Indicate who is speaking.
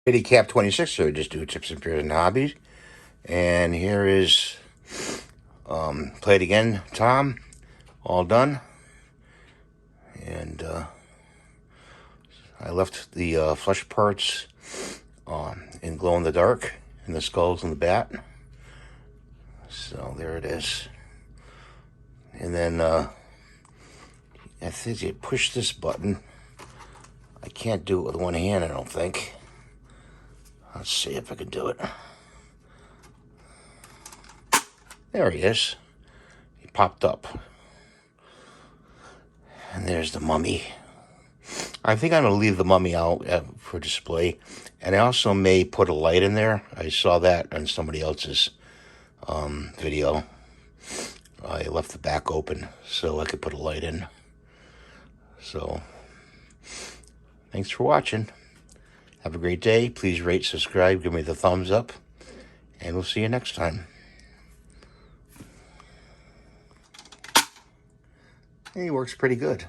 Speaker 1: Cap 26, so just do tips and fears and hobbies. And here is play it again, Tom. All done. And I left the flesh parts in glow in the dark, and the skulls and the bat. So there it is. And then I think you push this button. I can't do it with one hand, I don't think. Let's see if I can do it. There he is. He popped up. And there's the mummy. I think I'm going to leave the mummy out for display. And I also may put a light in there. I saw that on somebody else's video. I left the back open so I could put a light in. So, thanks for watching. Have a great day. Please rate, subscribe, give me the thumbs up. And we'll see you next time. He works pretty good.